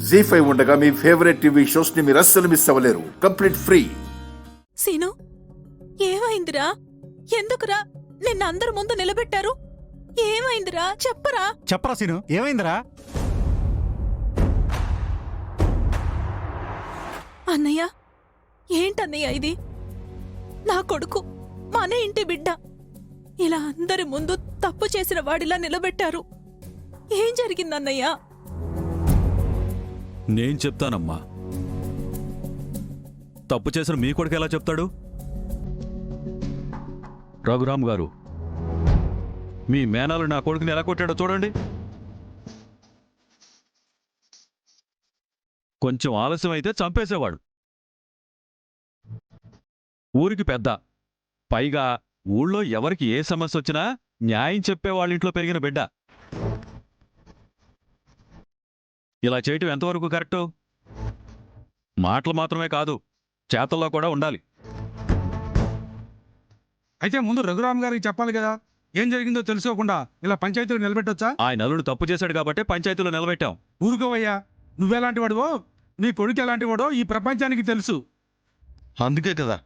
జీ5 ఉండగా మీ favourite TV shows ని మీరు అస్సలు మిస్ అవ్వలేరు. Complete free. సీను, ఏమైందిరా? ఎందుకురా నిన్న అందరి ముందు నిలబెట్టారు? ఏమైందిరా? చెప్పరా సీను, ఏమైందిరా? అన్నయ్య, ఏంటన్నయ్య ఇది? నా కొడుకు, మన ఇంటి బిడ్డ, ఇలా అందరి ముందు తప్పు చేసిన వాడిలా నిలబెట్టారు. ఏం జరిగిందన్నయ్యా? నేను చెప్తానమ్మా. తప్పు చేసిన మీ కొడుకు ఎలా చెప్తాడు? రఘురామ్ గారు, మీ మేనాలు నా కొడుకుని ఎలా కొట్టాడో చూడండి. కొంచెం ఆలస్యం అయితే చంపేసేవాడు. ఊరికి పెద్ద, పైగా ఊళ్ళో ఎవరికి ఏ సమస్య వచ్చినా న్యాయం చెప్పే వాళ్ళింట్లో పెరిగిన బిడ్డ. ఇలా చేయటం ఎంతవరకు కరెక్టు? మాటలు మాత్రమే కాదు, చేతల్లో కూడా ఉండాలి. అయితే ముందు రఘురామ్ గారికి చెప్పాలి కదా, ఏం జరిగిందో తెలుసుకోకుండా ఇలా పంచాయతీలో నిలబెట్టొచ్చా? ఆయన అల్లుడు తప్పు చేశాడు కాబట్టి పంచాయతీలో నిలబెట్టాం. ఊరుకోవయ్యా, నువ్వెలాంటి వాడువో నీ కొడుకు ఎలాంటి వాడో ఈ ప్రపంచానికి తెలుసు. అందుకే కదా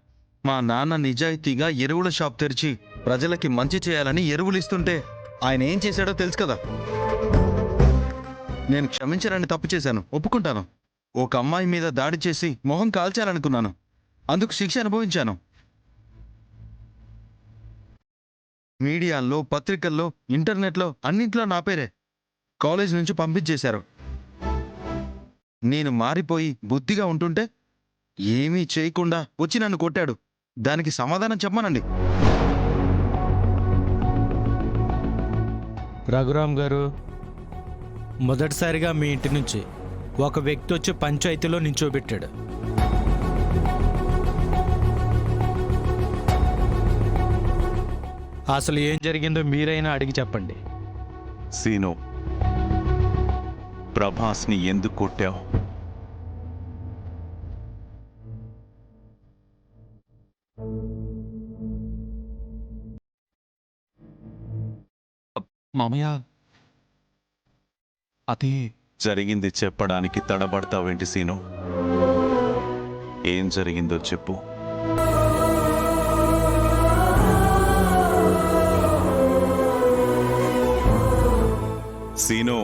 మా నాన్న నిజాయితీగా ఎరువుల షాప్ తెరిచి ప్రజలకి మంచి చేయాలని ఎరువులు ఇస్తుంటే ఆయన ఏం చేశాడో తెలుసు కదా. నేను క్షమించాలని తప్పు చేశాను, ఒప్పుకుంటాను. ఒక అమ్మాయి మీద దాడి చేసి మొహం కాల్చాలనుకున్నాను, అందుకు శిక్ష అనుభవించాను. మీడియాల్లో, పత్రికల్లో, ఇంటర్నెట్లో అన్నింట్లో నా పేరే. కాలేజ్ నుంచి పంపించేశారు. నేను మారిపోయి బుద్ధిగా ఉంటుంటే ఏమీ చేయకుండా వచ్చి నన్ను కొట్టాడు. దానికి సమాధానం చెప్పమనండి. రఘురామ్ గారు, మొదటిసారిగా మీ ఇంటి నుంచి ఒక వ్యక్తి వచ్చి పంచాయతీలో నించోబెట్టాడు. అసలు ఏం జరిగిందో మీరైనా అడిగి చెప్పండి. సీను, ప్రభాస్ని ఎందుకు కొట్టావు? మామయ్య, అది జరిగింది చెప్పడానికి తడబడతావేంటి సీను? ఏం జరిగిందో చెప్పు. సీను,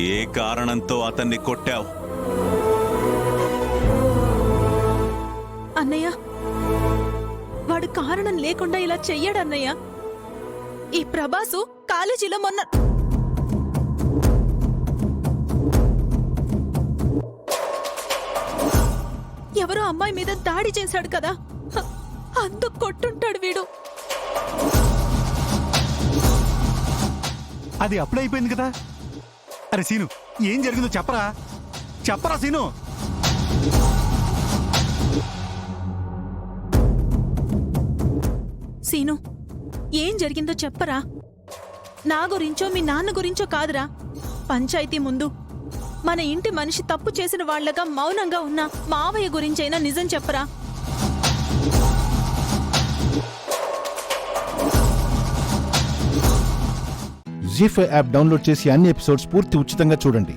ఏ కారణంతో అతన్ని కొట్టావు? అన్నయ్య, వాడు కారణం లేకుండా ఇలా చెయ్యడన్నయ్య. ఈ ప్రభాసు కాలేజీలో మొన్న ఎవరో అమ్మాయి మీద దాడి చేశాడు కదా, అందుకు కొట్టుంటాడు వీడు. అది అప్పుడే అయిపోయింది కదా. అరే సీను, ఏం జరిగిందో చెప్పరా సీను. సీను, ఏం జరిగిందో చెప్పరా. నా గురించో మీ నాన్న గురించో కాదురా, పంచాయతీ ముందు మన ఇంటి మనిషి తప్పు చేసిన వాళ్లగా మౌనంగా ఉన్న మావయ్య గురించైనా నిజం చెప్పరా. జీ5 యాప్ డౌన్లోడ్ చేసి అన్ని ఎపిసోడ్స్ పూర్తి ఉచితంగా చూడండి.